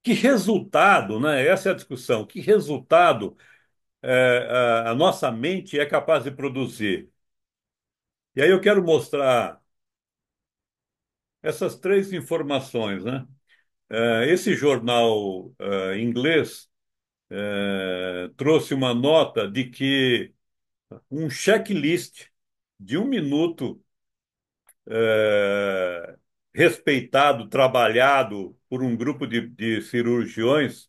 Que resultado, né? Essa é a discussão. Que resultado a nossa mente é capaz de produzir? E aí eu quero mostrar essas três informações, né? Esse jornal inglês trouxe uma nota de que um checklist de 1 minuto, eh, respeitado, trabalhado por um grupo de cirurgiões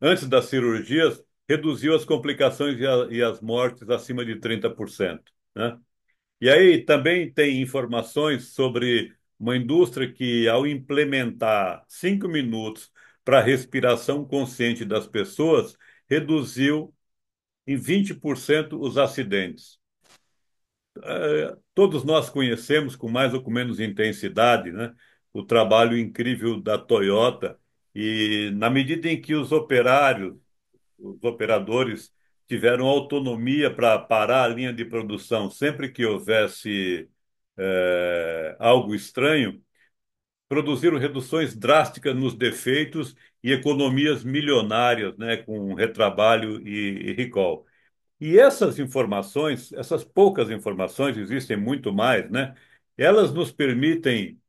antes das cirurgias, reduziu as complicações e as mortes acima de 30%, né? E aí também tem informações sobre uma indústria que, ao implementar 5 minutos para a respiração consciente das pessoas, reduziu em 20% os acidentes. Todos nós conhecemos, com mais ou com menos intensidade, né, o trabalho incrível da Toyota, e na medida em que os operadores tiveram autonomia para parar a linha de produção sempre que houvesse algo estranho, produziram reduções drásticas nos defeitos e economias milionárias, né, com retrabalho e recall. E essas informações, essas poucas informações, existem muito mais, né? Elas nos permitem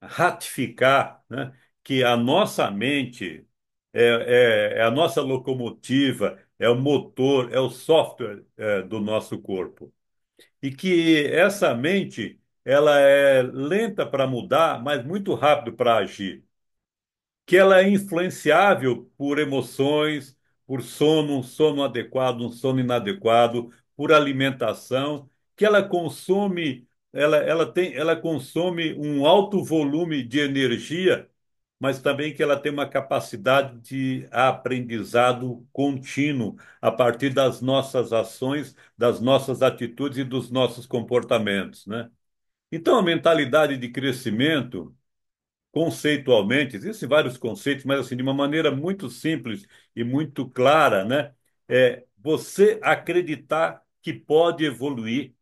ratificar, né, que a nossa mente é a nossa locomotiva, é o motor, é o software, do nosso corpo. E que essa mente, ela é lenta para mudar, mas muito rápido para agir, que ela é influenciável por emoções, por sono, um sono adequado, um sono inadequado, por alimentação, que ela consome um alto volume de energia, mas também que ela tem uma capacidade de aprendizado contínuo a partir das nossas ações, das nossas atitudes e dos nossos comportamentos, né? Então, a mentalidade de crescimento, conceitualmente, existem vários conceitos, mas assim, de uma maneira muito simples e muito clara, né? É você acreditar que pode evoluir,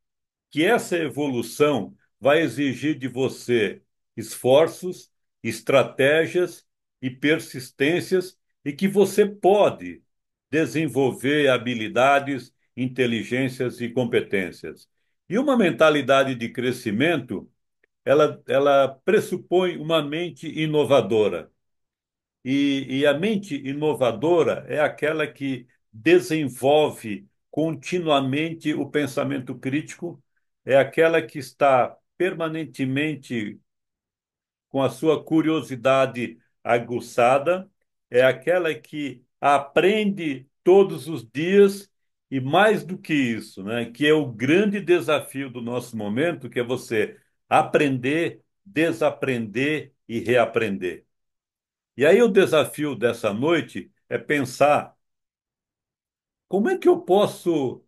que essa evolução vai exigir de você esforços, estratégias e persistências, e que você pode desenvolver habilidades, inteligências e competências. E uma mentalidade de crescimento, ela pressupõe uma mente inovadora. E a mente inovadora é aquela que desenvolve continuamente o pensamento crítico, é aquela que está permanentemente com a sua curiosidade aguçada, é aquela que aprende todos os dias e mais do que isso, né, que é o grande desafio do nosso momento, que é você aprender, desaprender e reaprender. E aí o desafio dessa noite é pensar como é que eu posso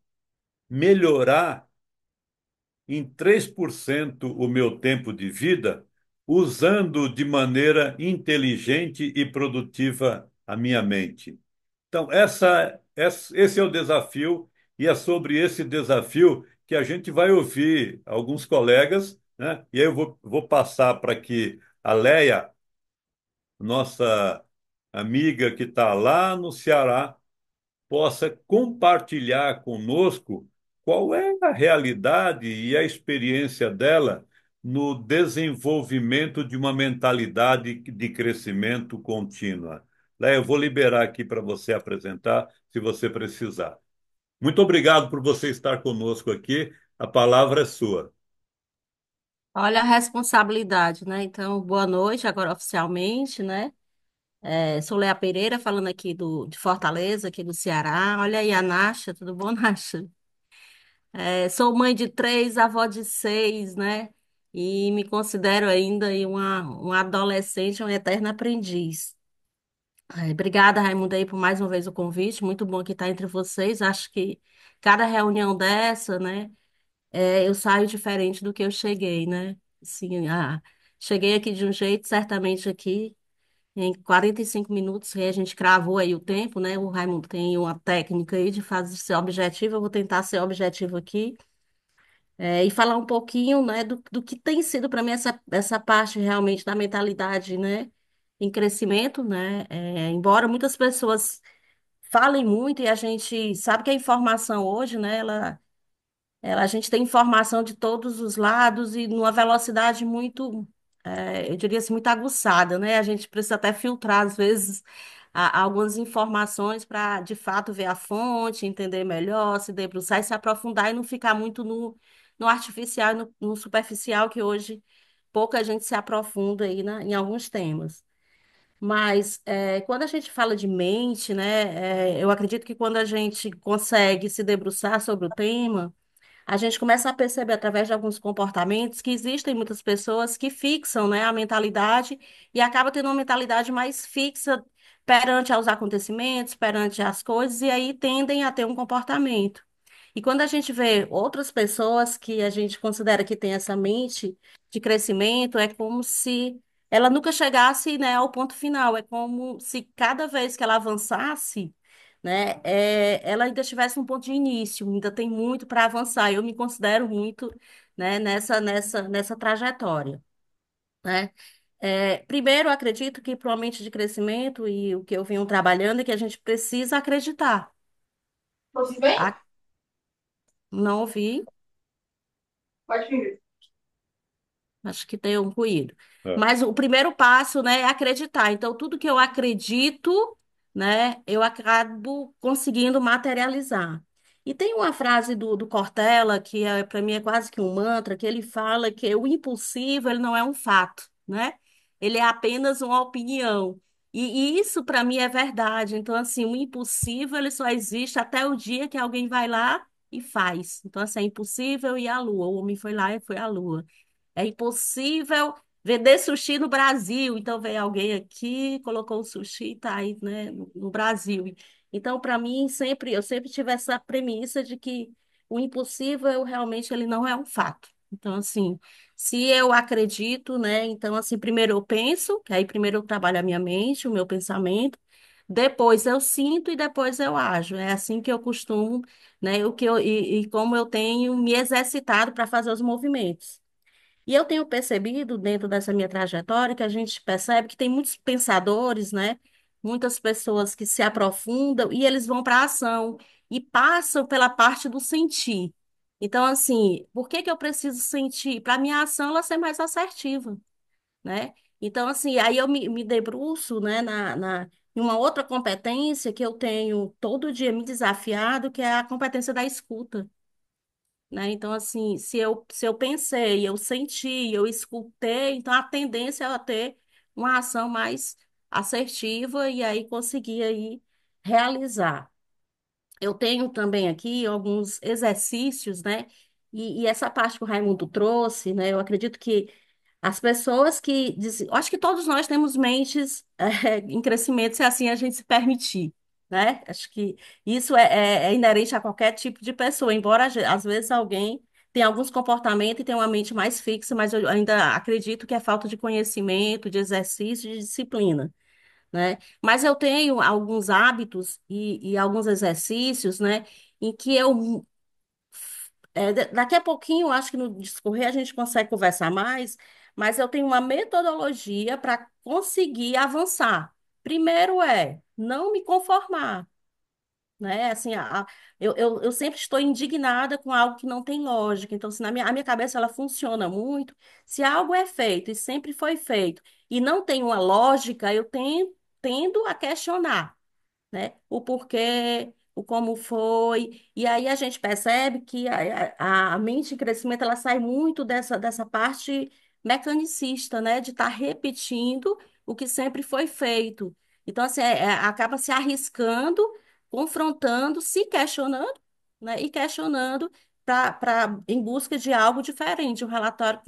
melhorar em 3% o meu tempo de vida, usando de maneira inteligente e produtiva a minha mente. Então, esse é o desafio, e é sobre esse desafio que a gente vai ouvir alguns colegas, né? E aí vou passar para que a Leia, nossa amiga que está lá no Ceará, possa compartilhar conosco qual é a realidade e a experiência dela no desenvolvimento de uma mentalidade de crescimento contínua. Léa, eu vou liberar aqui para você apresentar, se você precisar. Muito obrigado por você estar conosco aqui. A palavra é sua. Olha a responsabilidade, né? Então, boa noite, agora oficialmente, né? Sou Léa Pereira, falando aqui de Fortaleza, aqui do Ceará. Olha aí a Nasha, tudo bom, Nasha? Sou mãe de três, avó de seis, né? E me considero ainda aí uma adolescente, uma eterna aprendiz. Obrigada, Raimundo, aí por mais uma vez o convite. Muito bom aqui estar entre vocês. Acho que cada reunião dessa, né? Eu saio diferente do que eu cheguei, né? Assim, cheguei aqui de um jeito, certamente aqui, em 45 minutos, que a gente cravou aí o tempo, né? O Raimundo tem uma técnica aí de fazer ser objetivo, eu vou tentar ser objetivo aqui, e falar um pouquinho, né, do que tem sido para mim essa parte realmente da mentalidade, né? em crescimento, né? Embora muitas pessoas falem muito e a gente sabe que a informação hoje, né? A gente tem informação de todos os lados e numa velocidade muito, eu diria assim, muito aguçada, né? A gente precisa até filtrar, às vezes, algumas informações para, de fato, ver a fonte, entender melhor, se debruçar e se aprofundar e não ficar muito no artificial, no superficial, que hoje pouca gente se aprofunda aí em alguns temas. Mas quando a gente fala de mente, né, eu acredito que quando a gente consegue se debruçar sobre o tema, a gente começa a perceber através de alguns comportamentos que existem muitas pessoas que fixam, né, a mentalidade e acaba tendo uma mentalidade mais fixa perante aos acontecimentos, perante as coisas, e aí tendem a ter um comportamento. E quando a gente vê outras pessoas que a gente considera que tem essa mente de crescimento, é como se ela nunca chegasse, né, ao ponto final. É como se cada vez que ela avançasse, né, ela ainda tivesse um ponto de início, ainda tem muito para avançar. Eu me considero muito, né, nessa trajetória, né? Primeiro, eu acredito que para uma mente de crescimento e o que eu venho trabalhando é que a gente precisa acreditar. Você bem? A- não ouvi. Pode vir. Acho que tem um ruído. É. Mas o primeiro passo, né, é acreditar. Então, tudo que eu acredito, né, eu acabo conseguindo materializar. E tem uma frase do Cortella, que para mim é quase que um mantra, que ele fala que o impossível ele não é um fato, né? Ele é apenas uma opinião. E isso, para mim, é verdade. Então, assim, o impossível ele só existe até o dia que alguém vai lá e faz. Então, assim, é impossível ir à Lua. O homem foi lá e foi à Lua. É impossível vender sushi no Brasil. Então veio alguém aqui, colocou o sushi e está aí, né, no Brasil. Então, para mim, eu sempre tive essa premissa de que o impossível realmente ele não é um fato. Então, assim, se eu acredito, né, então assim, primeiro eu penso, que aí primeiro eu trabalho a minha mente, o meu pensamento, depois eu sinto e depois eu ajo. É assim que eu costumo, né, e como eu tenho me exercitado para fazer os movimentos. E eu tenho percebido, dentro dessa minha trajetória, que a gente percebe que tem muitos pensadores, né? Muitas pessoas que se aprofundam e eles vão para a ação e passam pela parte do sentir. Então, assim, por que que eu preciso sentir? Para a minha ação ela ser mais assertiva, né? Então, assim, aí eu me debruço, né, em uma outra competência que eu tenho todo dia me desafiado, que é a competência da escuta, né? Então, assim, se eu pensei, eu senti, eu escutei, então a tendência é eu ter uma ação mais assertiva e aí conseguir aí realizar. Eu tenho também aqui alguns exercícios, né? E essa parte que o Raimundo trouxe, né? Eu acredito que as pessoas que dizem, eu acho que todos nós temos mentes em crescimento, se assim a gente se permitir, né? Acho que isso é inerente a qualquer tipo de pessoa, embora às vezes alguém tenha alguns comportamentos e tenha uma mente mais fixa, mas eu ainda acredito que é falta de conhecimento, de exercício, de disciplina, né? Mas eu tenho alguns hábitos e alguns exercícios, né, em que daqui a pouquinho, eu acho que no discorrer a gente consegue conversar mais, mas eu tenho uma metodologia para conseguir avançar. Primeiro é não me conformar, né? Assim, eu sempre estou indignada com algo que não tem lógica. Então, se a minha cabeça ela funciona muito, se algo é feito e sempre foi feito e não tem uma lógica, tendo a questionar, né? O porquê, o como foi. E aí a gente percebe que a mente em crescimento ela sai muito dessa parte mecanicista, né? De estar repetindo o que sempre foi feito. Então, assim, acaba se arriscando, confrontando, se questionando, né? E questionando em busca de algo diferente, um relatório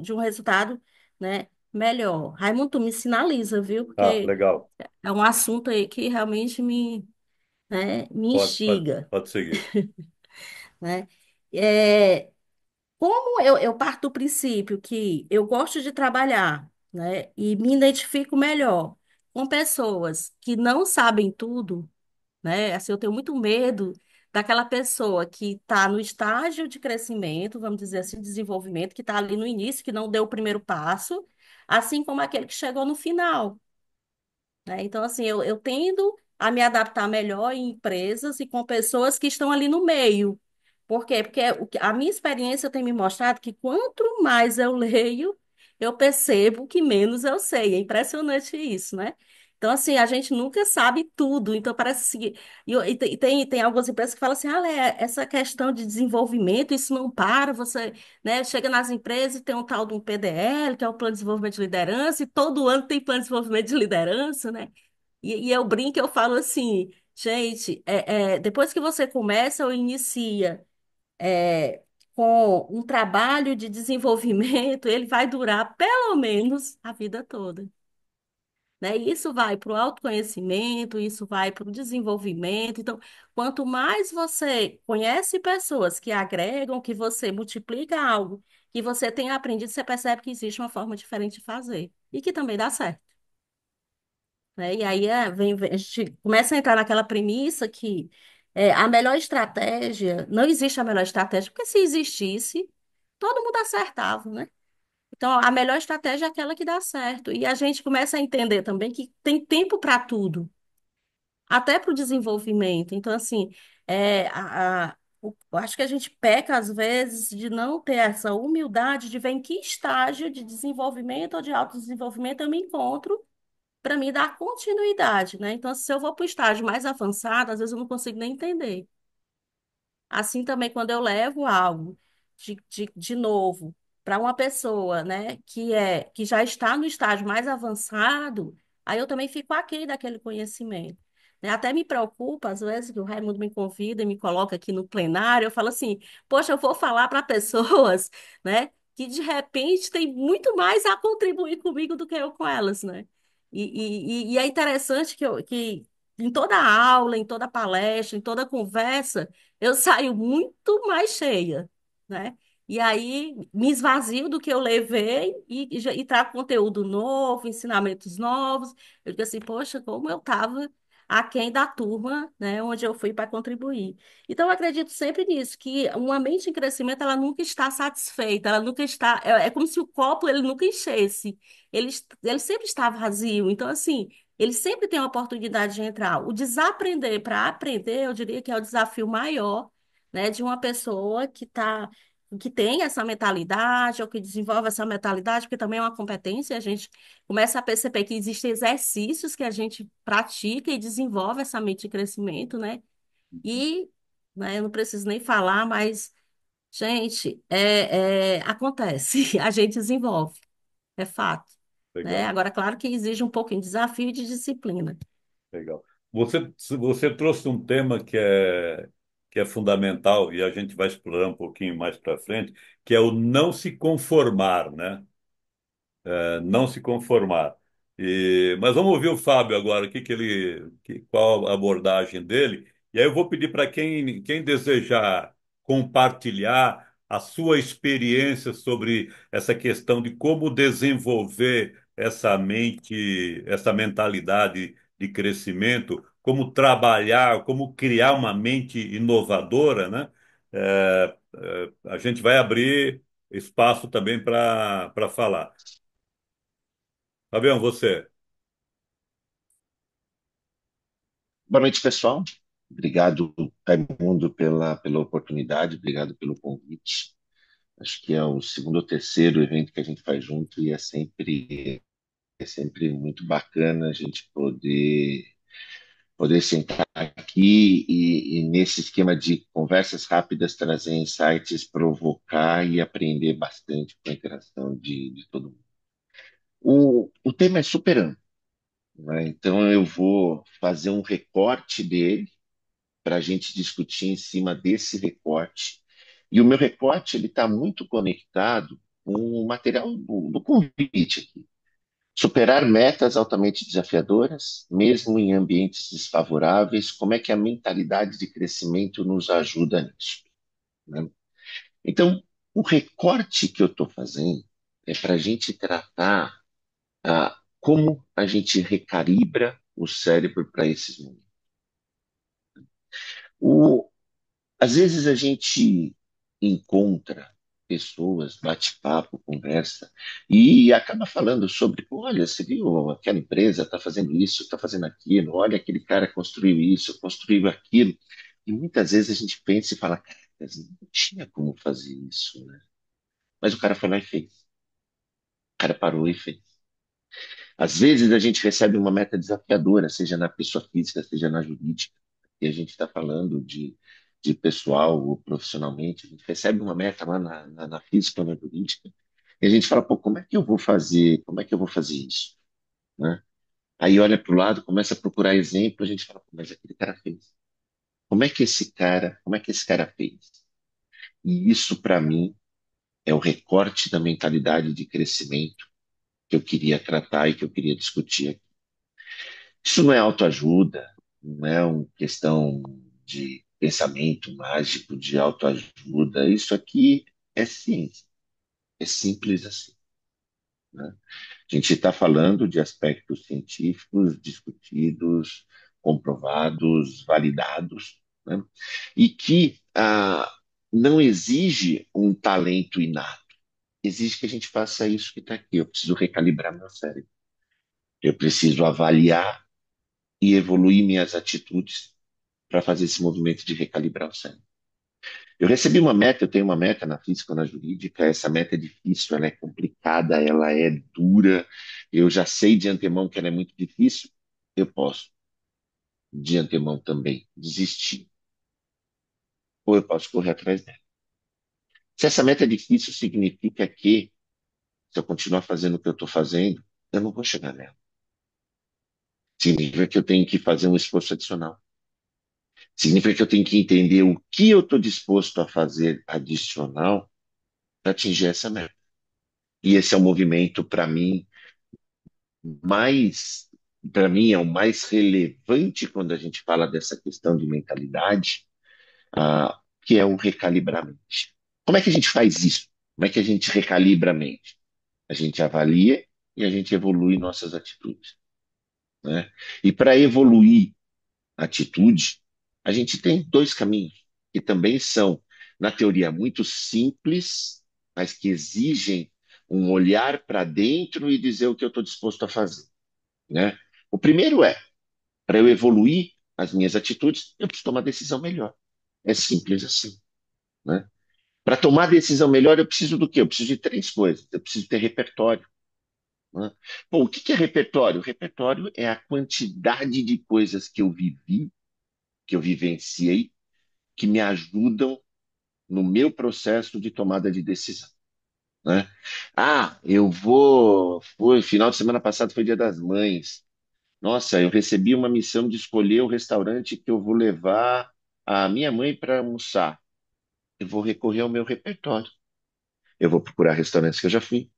de um resultado, né? Melhor. Raimundo, tu me sinaliza, viu? Ah, Porque legal. é um assunto aí que realmente me instiga, Pode seguir. né? É, como eu parto do princípio que eu gosto de trabalhar, né, e me identifico melhor com pessoas que não sabem tudo, né? Assim, eu tenho muito medo daquela pessoa que está no estágio de crescimento, vamos dizer assim, desenvolvimento, que está ali no início, que não deu o primeiro passo, assim como aquele que chegou no final. né? Então, assim, eu tendo a me adaptar melhor em empresas e com pessoas que estão ali no meio. Por quê? Porque a minha experiência tem me mostrado que quanto mais eu leio, eu percebo que menos eu sei. É impressionante isso, né? Então, assim, a gente nunca sabe tudo. Então, parece que. E tem algumas empresas que falam assim: ah, Lé, essa questão de desenvolvimento, isso não para. Você, né, chega nas empresas e tem um tal de um PDL, que é o Plano de Desenvolvimento de Liderança, e todo ano tem Plano de Desenvolvimento de Liderança, né? E eu brinco, eu falo assim, gente, depois que você começa ou inicia é, com um trabalho de desenvolvimento, ele vai durar pelo menos a vida toda, né? E isso vai para o autoconhecimento, isso vai para o desenvolvimento. Então, quanto mais você conhece pessoas que agregam, que você multiplica algo, que você tem aprendido, você percebe que existe uma forma diferente de fazer e que também dá certo. Né? E aí a gente começa a entrar naquela premissa que a melhor estratégia, não existe a melhor estratégia, porque se existisse, todo mundo acertava, né? Então, a melhor estratégia é aquela que dá certo. E a gente começa a entender também que tem tempo para tudo, até para o desenvolvimento. Então, assim, eu acho que a gente peca, às vezes, de não ter essa humildade de ver em que estágio de desenvolvimento ou de autodesenvolvimento eu me encontro para mim dar continuidade, né? Então, se eu vou para o estágio mais avançado, às vezes eu não consigo nem entender. Assim também, quando eu levo algo de novo para uma pessoa, né, que já está no estágio mais avançado, aí eu também fico aquém daquele conhecimento. Né? Até me preocupa, às vezes, que o Raimundo me convida e me coloca aqui no plenário, eu falo assim, poxa, eu vou falar para pessoas, né, que de repente têm muito mais a contribuir comigo do que eu com elas, né? E é interessante que em toda aula, em toda palestra, em toda conversa, eu saio muito mais cheia, né? E aí me esvazio do que eu levei e trago conteúdo novo, ensinamentos novos. Eu digo assim, poxa, como eu estava aquém da turma, né, onde eu fui para contribuir. Então, eu acredito sempre nisso, que uma mente em crescimento, ela nunca está satisfeita, ela nunca está. É como se o copo ele nunca enchesse, ele sempre está vazio. Então, assim. Ele sempre tem a oportunidade de entrar. O desaprender para aprender, eu diria que é o desafio maior, né, de uma pessoa que tem essa mentalidade ou que desenvolve essa mentalidade, porque também é uma competência, a gente começa a perceber que existem exercícios que a gente pratica e desenvolve essa mente de crescimento, né? E, né, eu não preciso nem falar, mas, gente, acontece, a gente desenvolve, é fato. Né? Legal, Agora, claro que exige um pouquinho de desafio e de disciplina. legal. Você trouxe um tema que é fundamental e a gente vai explorar um pouquinho mais para frente, que é o não se conformar, né? Não se conformar. Mas vamos ouvir o Fábio agora, qual a abordagem dele. E aí eu vou pedir para quem desejar compartilhar a sua experiência sobre essa questão de como desenvolver essa mente, essa mentalidade de crescimento, como trabalhar, como criar uma mente inovadora, né? A gente vai abrir espaço também para falar. Fabião, você. Boa noite, pessoal. Obrigado, Raimundo, pela oportunidade, obrigado pelo convite. Acho que é o segundo ou terceiro evento que a gente faz junto e é sempre muito bacana a gente poder sentar aqui e nesse esquema de conversas rápidas trazer insights, provocar e aprender bastante com a interação de todo mundo. O tema é super amplo, né? Então eu vou fazer um recorte dele para a gente discutir em cima desse recorte. E o meu recorte ele está muito conectado com o material do convite aqui. Superar metas altamente desafiadoras, mesmo em ambientes desfavoráveis, como é que a mentalidade de crescimento nos ajuda nisso? Né? Então, o recorte que eu estou fazendo é para a gente tratar como a gente recalibra o cérebro para esses momentos. O, Às vezes a gente encontra pessoas, bate-papo, conversa, e acaba falando sobre, olha, você viu, aquela empresa está fazendo isso, está fazendo aquilo, olha, aquele cara construiu isso, construiu aquilo. E muitas vezes a gente pensa e fala, cara, não tinha como fazer isso, né? Mas o cara foi lá e fez. O cara parou e fez. Às vezes a gente recebe uma meta desafiadora, seja na pessoa física, seja na jurídica, e a gente está falando de pessoal ou profissionalmente, a gente recebe uma meta lá na física ou na jurídica, e a gente fala, pô, como é que eu vou fazer, como é que eu vou fazer isso, né? Aí olha para o lado, começa a procurar exemplo, a gente fala, pô, mas aquele cara fez. Como é que esse cara fez? E isso, para mim, é o recorte da mentalidade de crescimento que eu queria tratar e que eu queria discutir. Isso não é autoajuda, não é uma questão de pensamento mágico, de autoajuda. Isso aqui é ciência, é simples assim, né? A gente está falando de aspectos científicos discutidos, comprovados, validados, né? E que não exige um talento inato, exige que a gente faça isso que está aqui. Eu preciso recalibrar meu cérebro, eu preciso avaliar e evoluir minhas atitudes para fazer esse movimento de recalibrar o cérebro. Eu recebi uma meta, eu tenho uma meta na física ou na jurídica, essa meta é difícil, ela é complicada, ela é dura, eu já sei de antemão que ela é muito difícil, eu posso, de antemão também, desistir, ou eu posso correr atrás dela. Se essa meta é difícil, significa que, se eu continuar fazendo o que eu estou fazendo, eu não vou chegar nela. Significa que eu tenho que fazer um esforço adicional. Significa que eu tenho que entender o que eu estou disposto a fazer adicional para atingir essa meta. E esse é o movimento, mais, para mim, é o mais relevante quando a gente fala dessa questão de mentalidade, que é o recalibrar a mente. Como é que a gente faz isso? Como é que a gente recalibra a mente? A gente avalia e a gente evolui nossas atitudes, né? E para evoluir a atitude, a gente tem dois caminhos, que também são, na teoria, muito simples, mas que exigem um olhar para dentro e dizer o que eu estou disposto a fazer, né? O primeiro é, para eu evoluir as minhas atitudes, eu preciso tomar decisão melhor. É simples assim, né? Para tomar decisão melhor, eu preciso do quê? Eu preciso de três coisas. Eu preciso ter repertório, né? Bom, o que é repertório? O repertório é a quantidade de coisas que eu vivi, que eu vivenciei, que me ajudam no meu processo de tomada de decisão, né? Final de semana passado foi Dia das Mães. Nossa, eu recebi uma missão de escolher o restaurante que eu vou levar a minha mãe para almoçar. Eu vou recorrer ao meu repertório. Eu vou procurar restaurantes que eu já fui.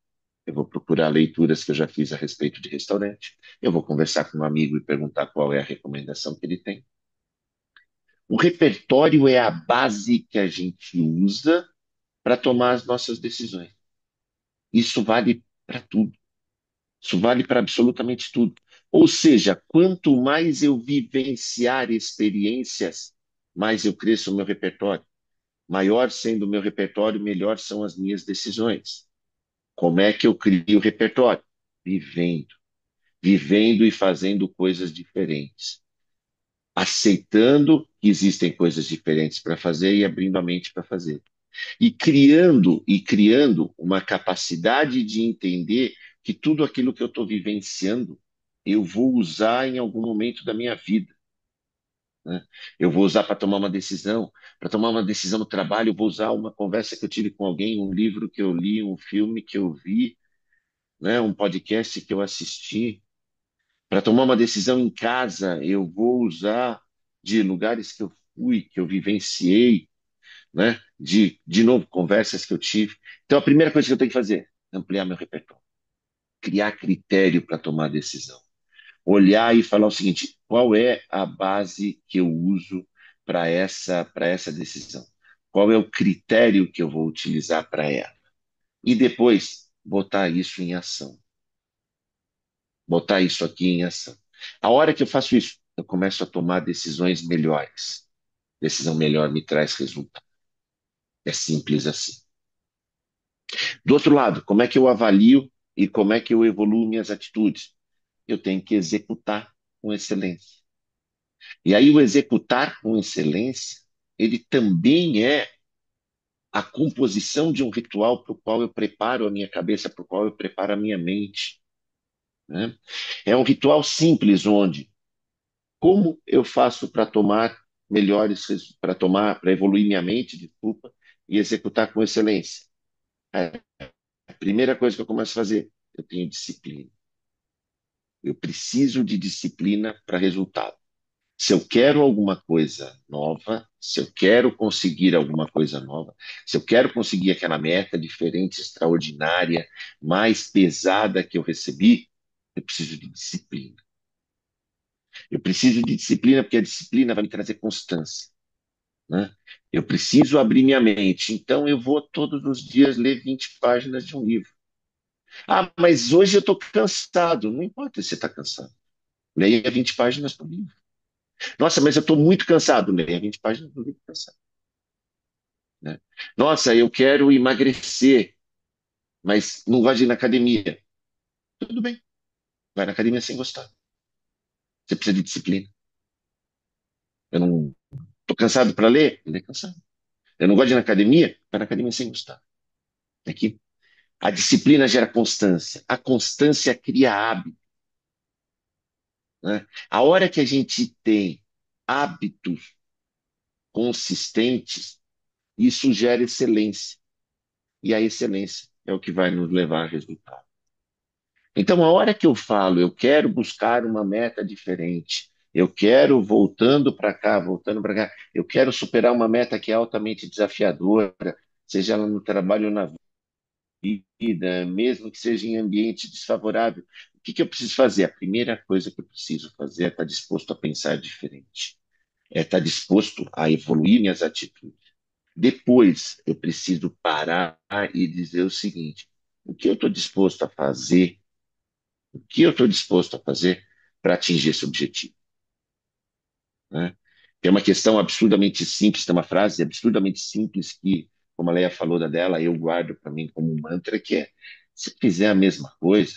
Eu vou procurar leituras que eu já fiz a respeito de restaurante. Eu vou conversar com um amigo e perguntar qual é a recomendação que ele tem. O repertório é a base que a gente usa para tomar as nossas decisões. Isso vale para tudo. Isso vale para absolutamente tudo. Ou seja, quanto mais eu vivenciar experiências, mais eu cresço o meu repertório. Maior sendo o meu repertório, melhor são as minhas decisões. Como é que eu crio o repertório? Vivendo. Vivendo e fazendo coisas diferentes. Aceitando que existem coisas diferentes para fazer e abrindo a mente para fazer. E criando uma capacidade de entender que tudo aquilo que eu estou vivenciando eu vou usar em algum momento da minha vida, né? Eu vou usar para tomar uma decisão no trabalho, eu vou usar uma conversa que eu tive com alguém, um livro que eu li, um filme que eu vi, né? Um podcast que eu assisti. Para tomar uma decisão em casa, eu vou usar de lugares que eu fui, que eu vivenciei, né? De novo, conversas que eu tive. Então, a primeira coisa que eu tenho que fazer é ampliar meu repertório, criar critério para tomar decisão, olhar e falar o seguinte: qual é a base que eu uso para essa decisão? Qual é o critério que eu vou utilizar para ela? E depois botar isso em ação, botar isso aqui em ação. A hora que eu faço isso, eu começo a tomar decisões melhores. Decisão melhor me traz resultado. É simples assim. Do outro lado, como é que eu avalio e como é que eu evoluo minhas atitudes? Eu tenho que executar com excelência. E aí, o executar com excelência, ele também é a composição de um ritual para o qual eu preparo a minha cabeça, para o qual eu preparo a minha mente. Né? É um ritual simples, onde como eu faço para tomar para evoluir minha mente, desculpa, e executar com excelência? A primeira coisa que eu começo a fazer, eu tenho disciplina. Eu preciso de disciplina para resultado. Se eu quero alguma coisa nova, se eu quero conseguir alguma coisa nova, se eu quero conseguir aquela meta diferente, extraordinária, mais pesada que eu recebi, eu preciso de disciplina. Eu preciso de disciplina porque a disciplina vai me trazer constância. Né? Eu preciso abrir minha mente, então eu vou todos os dias ler 20 páginas de um livro. Ah, mas hoje eu estou cansado. Não importa se você está cansado. Leia 20 páginas do livro. Nossa, mas eu estou muito cansado. Leia 20 páginas do livro cansado. Né? Nossa, eu quero emagrecer, mas não gosto de ir na academia. Tudo bem, vai na academia sem gostar. Você precisa de disciplina. Eu não estou cansado para ler, ele é cansado. Eu não gosto de ir na academia, vai na academia sem gostar. Aqui. A disciplina gera constância. A constância cria hábito. Né? A hora que a gente tem hábitos consistentes, isso gera excelência. E a excelência é o que vai nos levar a resultado. Então, a hora que eu falo, eu quero buscar uma meta diferente, eu quero, voltando para cá, eu quero superar uma meta que é altamente desafiadora, seja ela no trabalho ou na vida, mesmo que seja em ambiente desfavorável. O que que eu preciso fazer? A primeira coisa que eu preciso fazer é estar disposto a pensar diferente, é estar disposto a evoluir minhas atitudes. Depois, eu preciso parar e dizer o seguinte: o que eu estou disposto a fazer o que eu estou disposto a fazer para atingir esse objetivo? Né? Tem uma questão absurdamente simples, tem uma frase absurdamente simples que, como a Leia falou da dela, eu guardo para mim como um mantra, que é: se fizer a mesma coisa,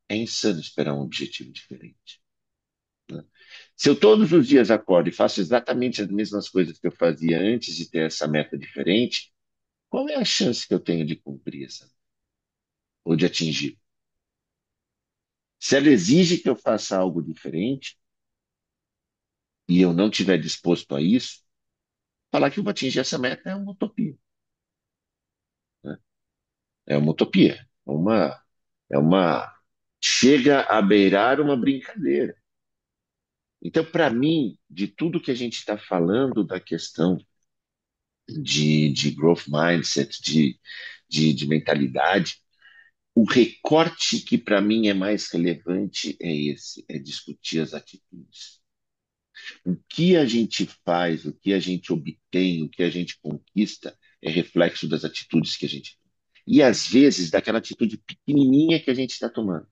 é insano esperar um objetivo diferente. Né? Se eu todos os dias acordo e faço exatamente as mesmas coisas que eu fazia antes de ter essa meta diferente, qual é a chance que eu tenho de cumprir essa, ou de atingir? Se ela exige que eu faça algo diferente e eu não estiver disposto a isso, falar que eu vou atingir essa meta é uma utopia. Né? É uma utopia. É uma. Chega a beirar uma brincadeira. Então, para mim, de tudo que a gente está falando da questão de growth mindset, de mentalidade, o recorte que para mim é mais relevante é esse: é discutir as atitudes. O que a gente faz, o que a gente obtém, o que a gente conquista é reflexo das atitudes que a gente toma. E às vezes daquela atitude pequenininha que a gente está tomando.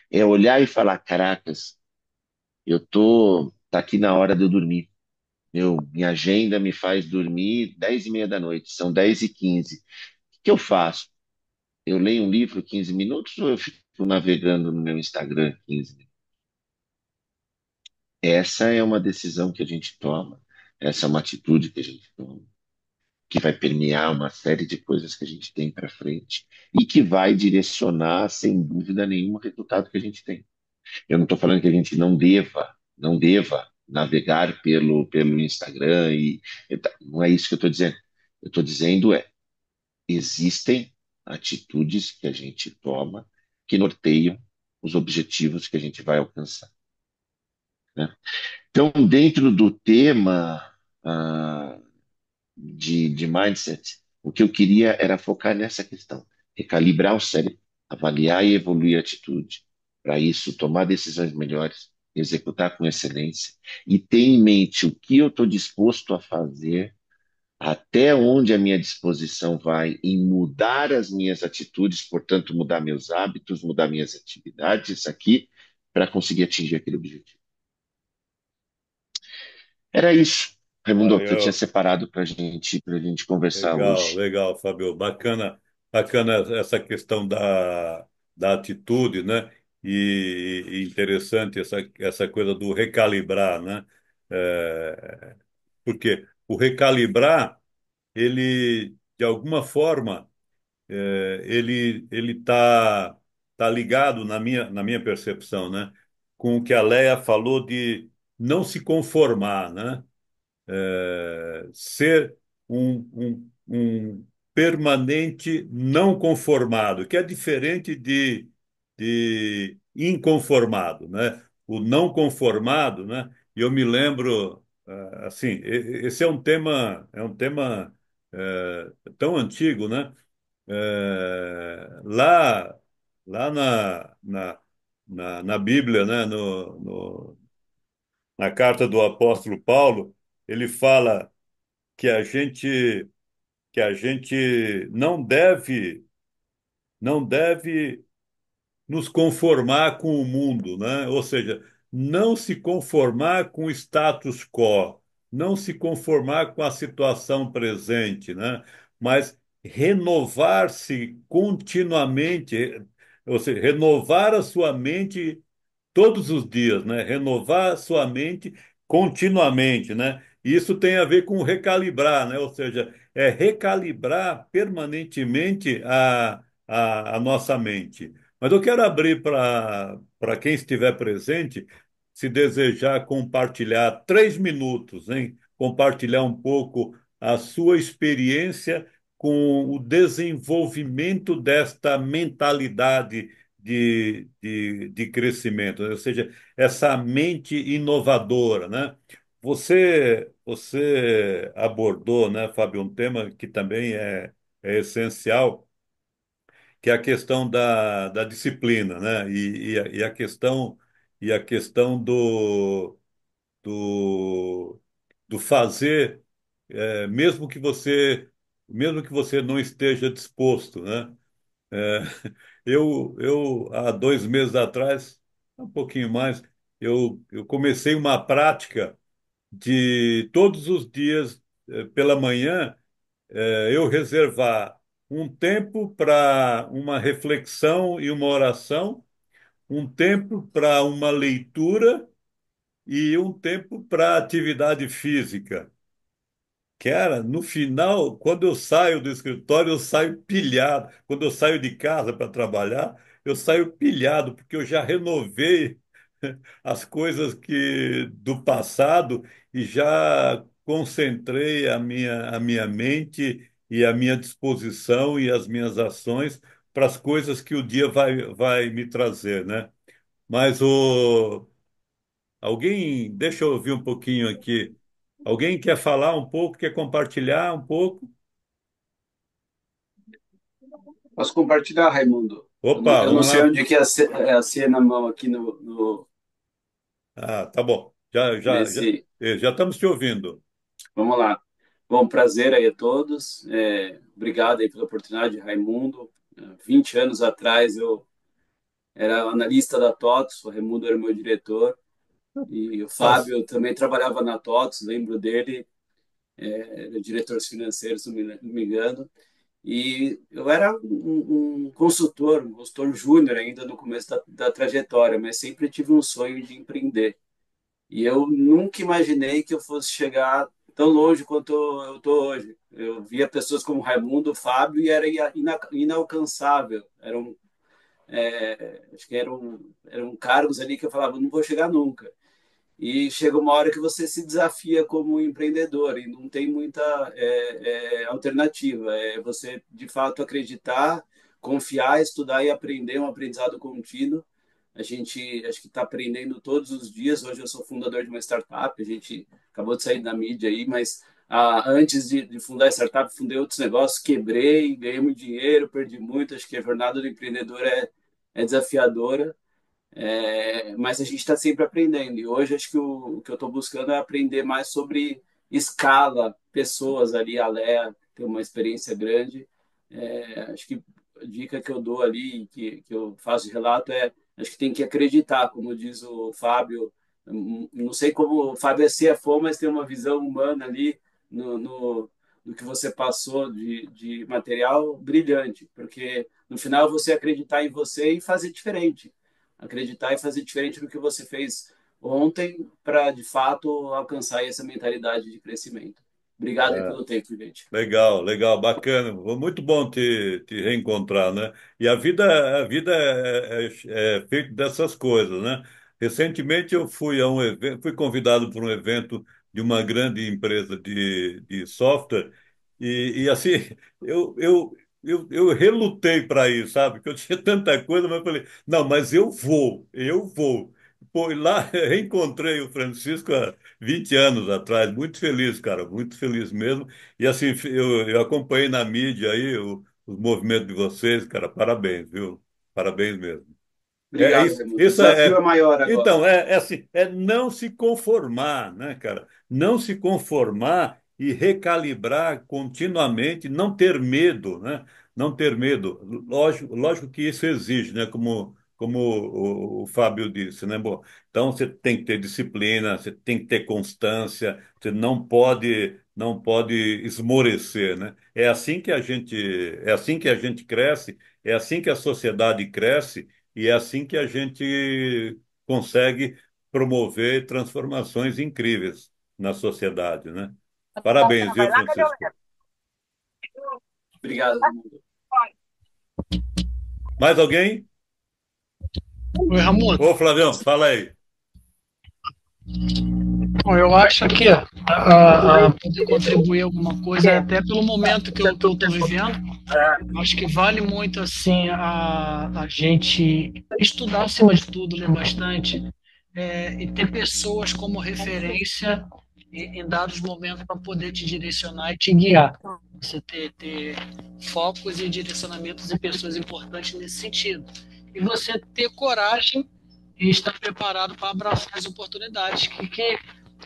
É olhar e falar: caracas, tá aqui na hora de eu dormir. Minha agenda me faz dormir 10:30 da noite, são 10:15. O que eu faço? Eu leio um livro 15 minutos ou eu fico navegando no meu Instagram 15 minutos? Essa é uma decisão que a gente toma, essa é uma atitude que a gente toma, que vai permear uma série de coisas que a gente tem para frente e que vai direcionar, sem dúvida nenhuma, o resultado que a gente tem. Eu não estou falando que a gente não deva navegar pelo Instagram não é isso que eu estou dizendo. Eu estou dizendo existem atitudes que a gente toma que norteiam os objetivos que a gente vai alcançar. Né? Então, dentro do tema ah, de mindset, o que eu queria era focar nessa questão, recalibrar o cérebro, avaliar e evoluir a atitude. Para isso, tomar decisões melhores, executar com excelência e ter em mente o que eu estou disposto a fazer, até onde a minha disposição vai em mudar as minhas atitudes, portanto, mudar meus hábitos, mudar minhas atividades aqui, para conseguir atingir aquele objetivo. Era isso, Raimundo, que eu tinha Valeu. separado para gente conversar Legal, hoje. legal, Fábio. Bacana bacana essa questão da atitude, né? E interessante essa coisa do recalibrar, né? É, porque o recalibrar, ele, de alguma forma, ele tá ligado na minha percepção, né? Com o que a Leia falou de não se conformar, né? Ser um permanente não conformado, que é diferente de inconformado, né? O não conformado, né? E eu me lembro, assim, esse é um tema tão antigo, né? Lá na Bíblia, né? Na carta do apóstolo Paulo, ele fala que a gente que a gente não deve nos conformar com o mundo, né? Ou seja, não se conformar com o status quo, não se conformar com a situação presente, né? Mas renovar-se continuamente, ou seja, renovar a sua mente todos os dias, né? Renovar a sua mente continuamente, né? E isso tem a ver com recalibrar, né? Ou seja, é recalibrar permanentemente a nossa mente. Mas eu quero abrir para quem estiver presente, se desejar compartilhar 3 minutos, hein? Compartilhar um pouco a sua experiência com o desenvolvimento desta mentalidade de crescimento, né? Ou seja, essa mente inovadora, né? Você abordou, né, Fábio, um tema que também é essencial, que é a questão da disciplina, né? E a questão do, do fazer, mesmo que você não esteja disposto, né? É, há 2 meses atrás, um pouquinho mais, eu comecei uma prática de todos os dias, pela manhã, eu reservar um tempo para uma reflexão e uma oração, um tempo para uma leitura e um tempo para atividade física. Cara, no final, quando eu saio do escritório, eu saio pilhado. Quando eu saio de casa para trabalhar, eu saio pilhado, porque eu já renovei as coisas que do passado e já concentrei a minha mente e a minha disposição e as minhas ações para as coisas que o dia vai me trazer, né? Mas deixa eu ouvir um pouquinho aqui. Alguém quer falar um pouco, quer compartilhar um pouco? Posso compartilhar, Raimundo? Opa, Eu não vamos sei lá. onde é que é a cena mão aqui Ah, tá bom. nesse. Já estamos te ouvindo. Vamos lá. Bom, prazer aí a todos. Obrigado aí pela oportunidade, Raimundo. 20 anos atrás eu era analista da TOTS, o Raimundo era meu diretor, e o Nossa, Fábio também trabalhava na TOTS, lembro dele, era diretor financeiro, se não me engano. E eu era um consultor júnior ainda no começo da trajetória, mas sempre tive um sonho de empreender. E eu nunca imaginei que eu fosse chegar tão longe quanto eu estou hoje. Eu via pessoas como Raimundo, Fábio, e era inalcançável. Acho que eram cargos ali que eu falava, não vou chegar nunca. E chega uma hora que você se desafia como empreendedor e não tem muita alternativa. É você, de fato, acreditar, confiar, estudar e aprender, um aprendizado contínuo. A gente acho que está aprendendo todos os dias. Hoje eu sou fundador de uma startup, a gente acabou de sair da mídia aí, mas antes de fundar a startup, fundei outros negócios, quebrei, ganhei muito dinheiro, perdi muito. Acho que a jornada do empreendedor é desafiadora, mas a gente está sempre aprendendo. E hoje acho que o que eu estou buscando é aprender mais sobre escala, pessoas ali, a Léa tem uma experiência grande. Acho que a dica que eu dou ali, que eu faço de relato acho que tem que acreditar, como diz o Fábio. Não sei como o Fábio é CFO, mas tem uma visão humana ali no do que você passou de material brilhante, porque no final você acreditar em você e fazer diferente. Acreditar e fazer diferente do que você fez ontem para, de fato, alcançar essa mentalidade de crescimento. Obrigado aí pelo tempo, gente. Legal, legal, bacana. Muito bom te reencontrar, né? E a vida é feita dessas coisas, né? Recentemente eu fui a um evento, fui convidado para um evento de uma grande empresa de software e assim, eu, eu, eu relutei para ir, sabe? Que eu tinha tanta coisa, mas eu falei, não, mas eu vou. Pô, e lá reencontrei o Francisco há 20 anos atrás, muito feliz, cara, muito feliz mesmo. E assim, eu acompanhei na mídia aí os movimentos de vocês, cara. Parabéns, viu? Parabéns mesmo. É Obrigado, isso. Raimundo. O Isso desafio é maior agora. então, é assim, é não se conformar, né, cara? Não se conformar e recalibrar continuamente, não ter medo, né? Não ter medo. Lógico que isso exige, né? Como o Fábio disse, né? Bom, então você tem que ter disciplina, você tem que ter constância, você não pode esmorecer, né? É assim que a gente cresce, é assim que a sociedade cresce. E é assim que a gente consegue promover transformações incríveis na sociedade, né? Parabéns, viu, Francisco? Obrigado, Raimundo. Mais alguém? Oi, Ramon. Ô, Flavião, fala aí. Bom, eu acho que poder contribuir alguma coisa, até pelo momento que eu estou vivendo, eu acho que vale muito assim a gente estudar acima de tudo, ler bastante, e ter pessoas como referência em dados momentos para poder te direcionar e te guiar. Você ter focos e direcionamentos e pessoas importantes nesse sentido. E você ter coragem e estar preparado para abraçar as oportunidades que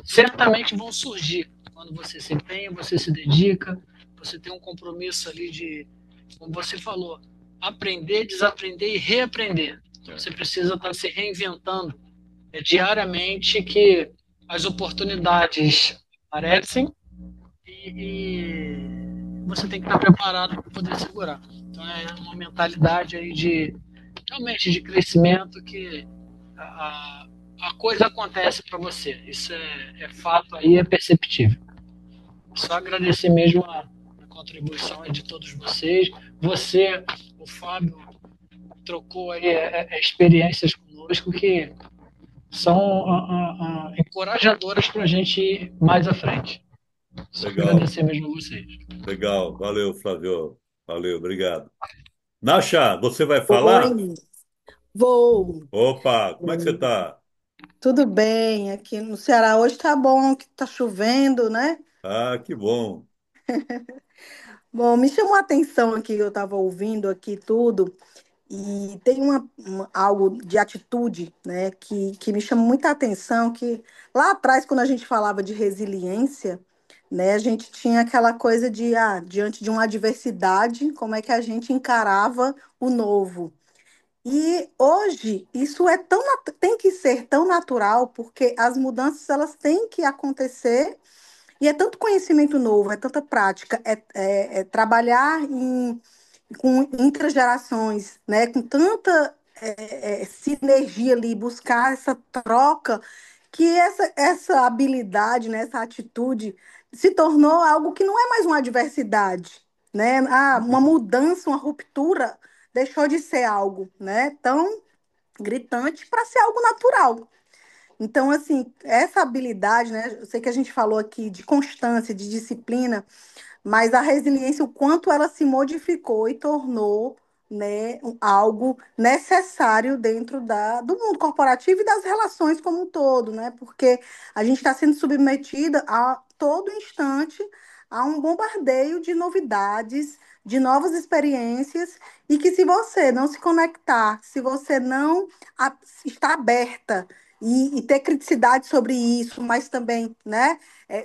certamente vão surgir quando você se empenha, você se dedica, você tem um compromisso ali de, como você falou, aprender, desaprender e reaprender. Então você precisa estar se reinventando diariamente que as oportunidades aparecem e você tem que estar preparado para poder segurar. Então é uma mentalidade aí de realmente de crescimento que a, a coisa acontece para você. Isso é fato aí, é perceptível. Só agradecer mesmo a contribuição aí de todos vocês. Você, o Fábio, trocou aí experiências conosco que são encorajadoras para a gente ir mais à frente. Só Legal, agradecer mesmo a vocês. legal. Valeu, Flávio. Valeu, obrigado. Nasha, você vai falar? Oi, vou. Opa, como é que você está? Tudo bem? Aqui no Ceará hoje tá bom, que tá chovendo, né? Ah, que bom. Bom, me chamou a atenção aqui, eu estava ouvindo aqui tudo, e tem algo de atitude, né, que me chama muita atenção, que lá atrás, quando a gente falava de resiliência, né, a gente tinha aquela coisa de, diante de uma adversidade, como é que a gente encarava o novo. E hoje isso tem que ser tão natural, porque as mudanças elas têm que acontecer, e é tanto conhecimento novo, é tanta prática, é trabalhar com intergerações, né, com tanta sinergia ali, buscar essa troca, que essa habilidade, né, essa atitude se tornou algo que não é mais uma adversidade, né? Uma mudança, uma ruptura deixou de ser algo, né, tão gritante para ser algo natural. Então, assim, essa habilidade, né? Eu sei que a gente falou aqui de constância, de disciplina, mas a resiliência, o quanto ela se modificou e tornou, né, algo necessário dentro do mundo corporativo e das relações como um todo, né? Porque a gente está sendo submetida a todo instante a um bombardeio de novidades, de novas experiências, e que se você não se conectar, se você não estar aberta e ter criticidade sobre isso, mas também, né,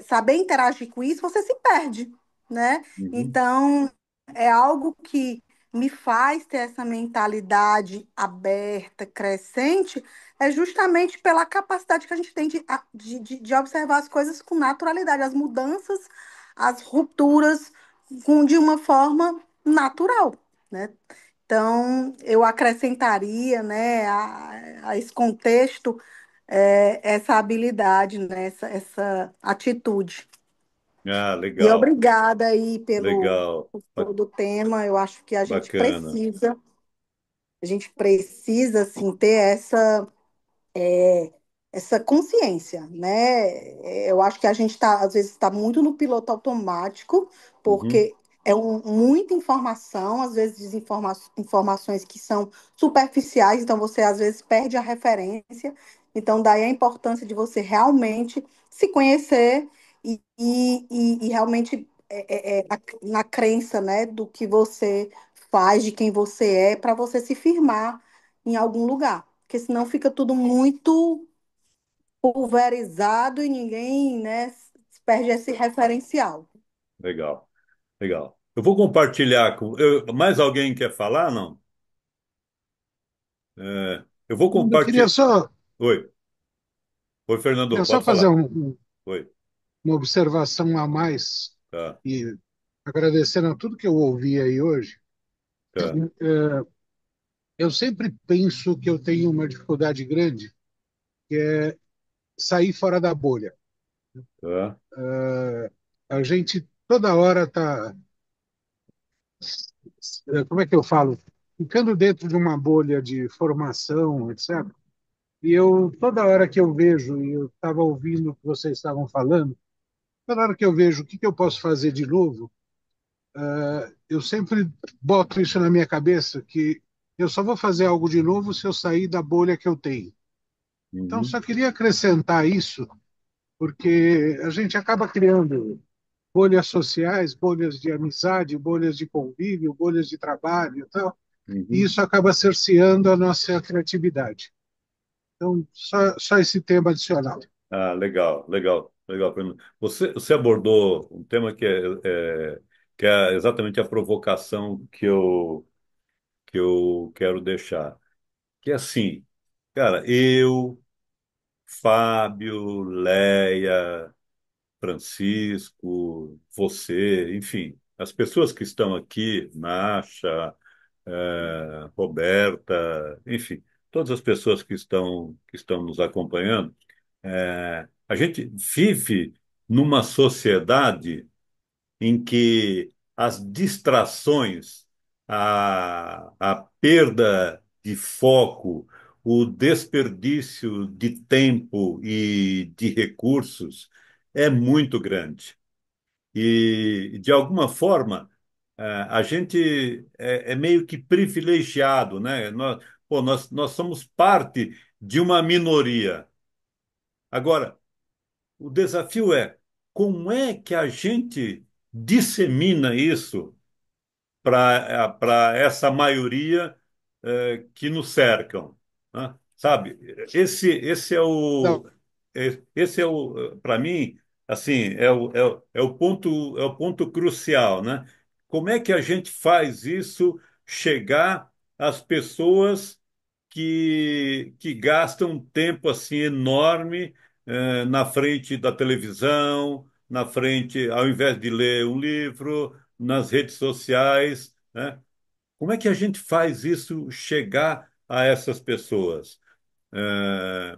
saber interagir com isso, você se perde, né? Uhum. Então, é algo que me faz ter essa mentalidade aberta, crescente, é justamente pela capacidade que a gente tem de observar as coisas com naturalidade. As mudanças, as rupturas de uma forma natural, né? Então, eu acrescentaria, né, a esse contexto, essa habilidade, né, essa atitude. Ah, E legal, obrigada aí legal, por todo o tema. Eu acho que bacana. a gente precisa, assim, ter essa consciência, né? Eu acho que a gente está, às vezes, está muito no piloto automático, Uhum, porque muita informação, às vezes informações que são superficiais, então você às vezes perde a referência. Então, daí a importância de você realmente se conhecer e realmente na crença, né, do que você faz, de quem você é, para você se firmar em algum lugar. Porque senão fica tudo muito pulverizado e ninguém, né, perde esse referencial. legal, legal. Eu vou compartilhar com. Mais alguém quer falar? Não? Eu vou Eu compartilhar. Oi, oi, Fernando, queria só pode fazer falar. Oi, uma observação a mais tá, e agradecendo a tudo que eu ouvi aí hoje. tá, Eu sempre penso que eu tenho uma dificuldade grande, que é sair fora da bolha. tá. A gente toda hora está, como é que eu falo? Ficando dentro de uma bolha de formação, etc. E eu, toda hora que eu vejo, e eu estava ouvindo o que vocês estavam falando, toda hora que eu vejo o que que eu posso fazer de novo, eu sempre boto isso na minha cabeça, que eu só vou fazer algo de novo se eu sair da bolha que eu tenho. Então, Uhum, só queria acrescentar isso, porque a gente acaba criando bolhas sociais, bolhas de amizade, bolhas de convívio, bolhas de trabalho e tal, e uhum. isso acaba cerceando a nossa criatividade. Então, só esse tema adicional. Ah, legal, legal, legal, Fernando. Você abordou um tema que é exatamente a provocação que eu quero deixar. Que é assim, cara, eu, Fábio, Leia, Francisco, você, enfim, as pessoas que estão aqui, Nasha, Roberta, enfim, todas as pessoas que estão nos acompanhando, a gente vive numa sociedade em que as distrações, a perda de foco, o desperdício de tempo e de recursos é muito grande. E, de alguma forma, a gente é meio que privilegiado, né? Nós somos parte de uma minoria. Agora, o desafio é como é que a gente dissemina isso para essa maioria que nos cercam, né? Sabe? Esse é Então, esse é o para mim assim é o ponto crucial, né? Como é que a gente faz isso chegar às pessoas que gastam um tempo assim enorme na frente da televisão, na frente, ao invés de ler um livro, nas redes sociais, né? Como é que a gente faz isso chegar a essas pessoas? É,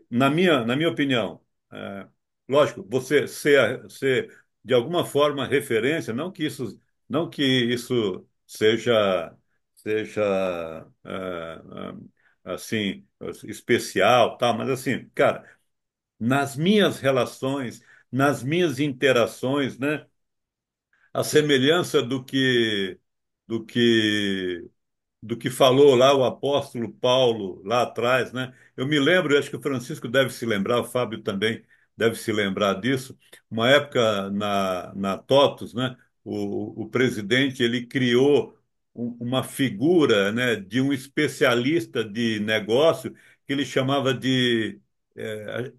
na minha opinião, é, lógico, você ser de alguma forma referência, não que isso seja assim especial, tá? Mas assim, cara, nas minhas relações, nas minhas interações, né? A semelhança do que do que falou lá o apóstolo Paulo lá atrás, né? Eu me lembro, eu acho que o Francisco deve se lembrar, o Fábio também deve se lembrar disso. Uma época na TOTUS, né? O presidente ele criou uma figura, né, de um especialista de negócio que ele chamava de,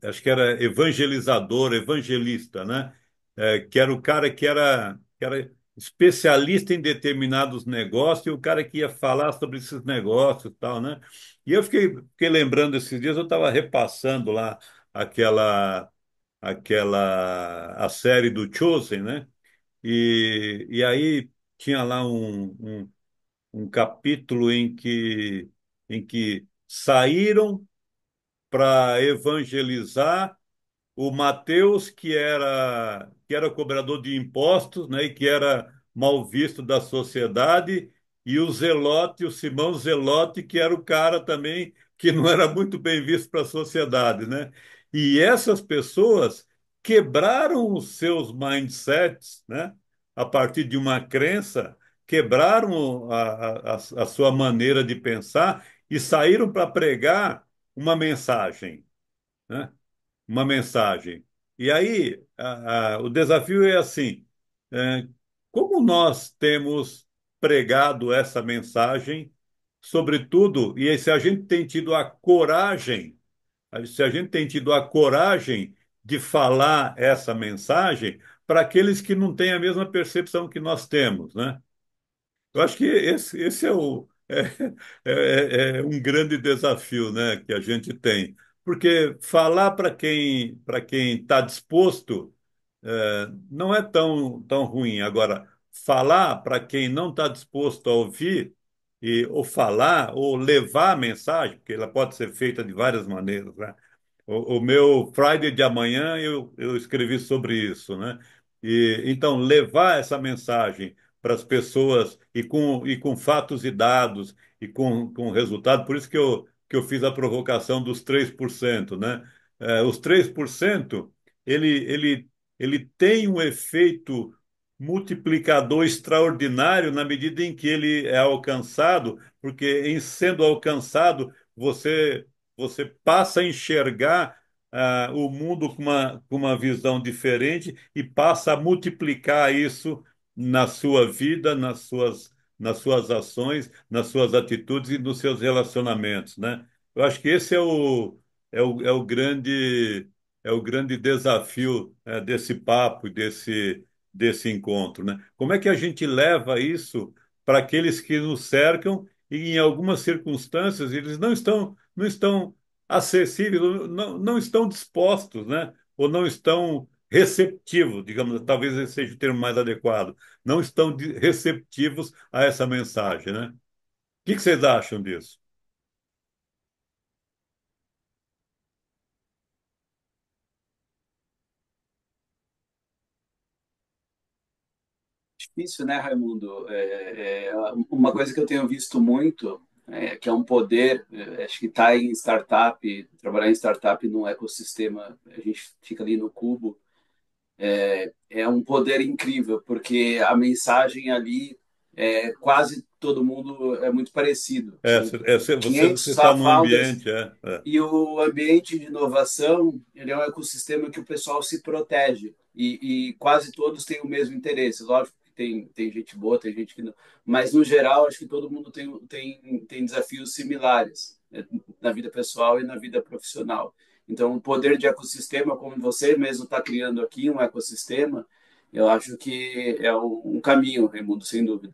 acho que era evangelizador, evangelista, né? Que era o cara que era especialista em determinados negócios e o cara que ia falar sobre esses negócios e tal, né? E eu fiquei lembrando esses dias, eu estava repassando lá aquela, a série do Chosen, né? E aí tinha lá um capítulo em que saíram para evangelizar o Mateus, que era cobrador de impostos, né, e que era mal visto da sociedade, e o Zelote, o Simão Zelote, que era o cara também que não era muito bem visto para a sociedade, né? E essas pessoas quebraram os seus mindsets, né, a partir de uma crença, quebraram a sua maneira de pensar e saíram para pregar uma mensagem, né? Uma mensagem. E aí, o desafio é assim: é, como nós temos pregado essa mensagem, sobretudo, e se a gente tem tido a coragem, se a gente tem tido a coragem de falar essa mensagem para aqueles que não têm a mesma percepção que nós temos, né? Eu acho que esse é um grande desafio, né, que a gente tem. Porque falar para quem está disposto não é tão ruim. Agora, falar para quem não está disposto a ouvir, ou falar, ou levar a mensagem, porque ela pode ser feita de várias maneiras, né? O meu Friday de amanhã eu escrevi sobre isso, né? E então levar essa mensagem para as pessoas e com fatos e dados e com resultado, por isso que eu fiz a provocação dos 3%, né? Os 3% ele tem um efeito multiplicador extraordinário na medida em que ele é alcançado, porque em sendo alcançado, você passa a enxergar o mundo com uma visão diferente e passa a multiplicar isso na sua vida, nas suas ações, nas suas atitudes e nos seus relacionamentos, né? Eu acho que esse é o grande desafio, desse papo, e desse encontro, né? Como é que a gente leva isso para aqueles que nos cercam e, em algumas circunstâncias, eles não estão acessíveis, não estão dispostos, né? Ou não estão receptivos, digamos, talvez esse seja o termo mais adequado, não estão receptivos a essa mensagem, né? O que vocês acham disso? Difícil, né, Raimundo? Uma coisa que eu tenho visto muito, que é um poder, acho que está em startup, trabalhar em startup num ecossistema, a gente fica ali no cubo, é um poder incrível, porque a mensagem ali, quase todo mundo é muito parecido. São Você 500 está num founders ambiente, é. e o ambiente de inovação, ele é um ecossistema que o pessoal se protege e quase todos têm o mesmo interesse. Lógico que tem gente boa, tem gente que não, mas no geral acho que todo mundo tem desafios similares, né, na vida pessoal e na vida profissional. Então, o poder de ecossistema, como você mesmo está criando aqui um ecossistema, eu acho que é um caminho, Raimundo, sem dúvida.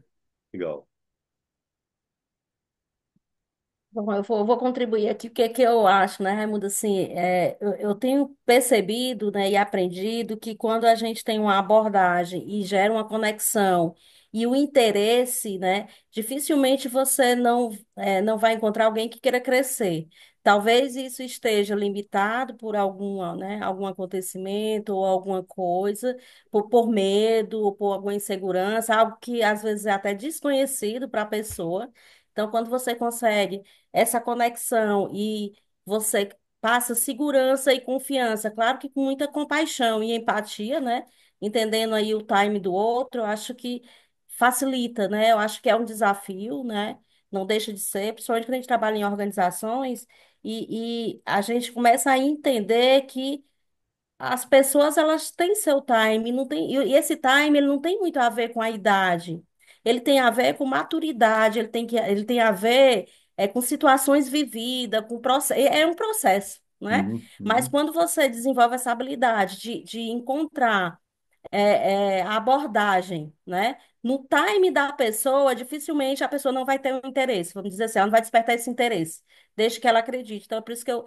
Legal. Bom, eu vou contribuir aqui. O que é que eu acho, né, Raimundo? Assim, eu tenho percebido, né, e aprendido que quando a gente tem uma abordagem e gera uma conexão e o interesse, né, dificilmente você não vai encontrar alguém que queira crescer. Talvez isso esteja limitado por algum acontecimento ou alguma coisa, por medo ou por alguma insegurança, algo que às vezes é até desconhecido para a pessoa. Então, quando você consegue essa conexão e você passa segurança e confiança, claro que com muita compaixão e empatia, né? Entendendo aí o time do outro, eu acho que facilita, né? Eu acho que é um desafio, né? Não deixa de ser, principalmente quando a gente trabalha em organizações e a gente começa a entender que as pessoas elas têm seu time, não tem, e esse time ele não tem muito a ver com a idade. Ele tem a ver com maturidade, ele tem a ver com situações vividas, é um processo, né? Uhum, Mas uhum. quando você desenvolve essa habilidade de encontrar a abordagem, né? no time da pessoa, dificilmente a pessoa não vai ter um interesse, vamos dizer assim, ela não vai despertar esse interesse, desde que ela acredite. Então, é por isso que eu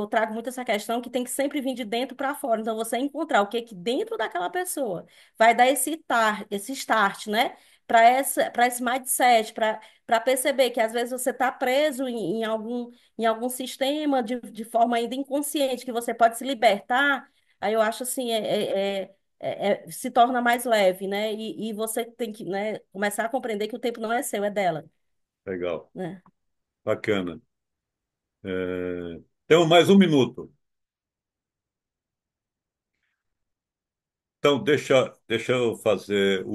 trago muito essa questão que tem que sempre vir de dentro para fora. Então, você encontrar o que que dentro daquela pessoa vai dar esse start, né? Para esse mindset, para perceber que às vezes você está preso em algum sistema de forma ainda inconsciente, que você pode se libertar. Aí eu acho assim, se torna mais leve, né? E você tem que, né, começar a compreender que o tempo não é seu, é dela, Legal, né? bacana. Temos mais um minuto. Então, deixa eu fazer a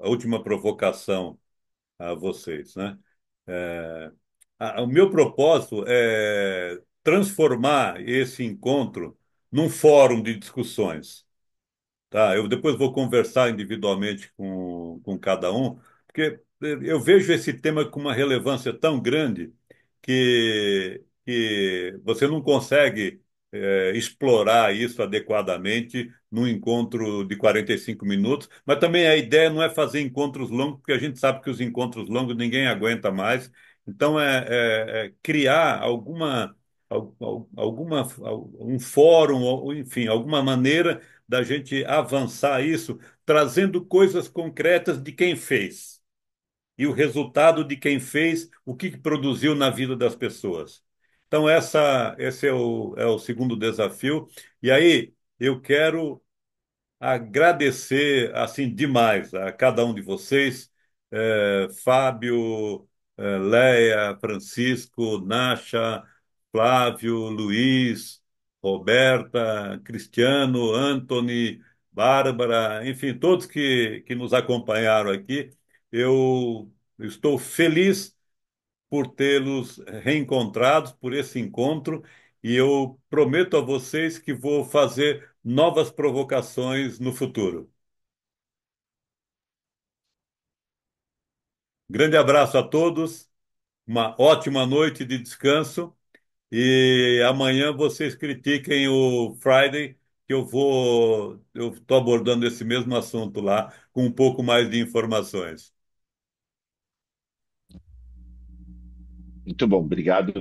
última provocação a vocês, né? É, o meu propósito é transformar esse encontro num fórum de discussões. Tá, eu depois vou conversar individualmente com cada um, porque eu vejo esse tema com uma relevância tão grande que você não consegue explorar isso adequadamente num encontro de 45 minutos, mas também a ideia não é fazer encontros longos, porque a gente sabe que os encontros longos ninguém aguenta mais. Então, é criar um fórum, ou, enfim, alguma maneira da gente avançar isso, trazendo coisas concretas de quem fez e o resultado de quem fez, o que produziu na vida das pessoas. Então, esse é o segundo desafio. E aí, eu quero agradecer assim demais a cada um de vocês, Fábio, Leia, Francisco, Nacha, Flávio, Luiz, Roberta, Cristiano, Anthony, Bárbara, enfim, todos que nos acompanharam aqui. Eu estou feliz por tê-los reencontrados, por esse encontro, e eu prometo a vocês que vou fazer novas provocações no futuro. Grande abraço a todos, uma ótima noite de descanso, e amanhã vocês critiquem o Friday, que eu estou abordando esse mesmo assunto lá, com um pouco mais de informações. Muito bom, obrigado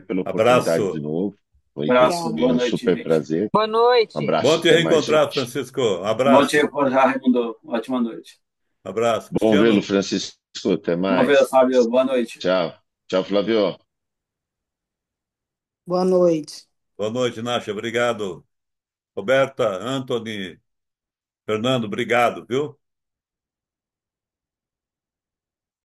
pela oportunidade de Abraço. novo. Abraço, Foi boa um noite, super gente. prazer. Boa Um noite. Bom abraço, te até mais, reencontrar, gente. Francisco. Bom te Abraço. recordar, Raimundo. Ótima noite. Abraço. Bom vê-lo, Cristiano, Francisco. Até Bom ver, mais. Fábio. Boa noite. Tchau. Tchau, Flávio. Boa noite. boa noite, Nácia. Obrigado. Roberta, Anthony, Fernando, obrigado, viu?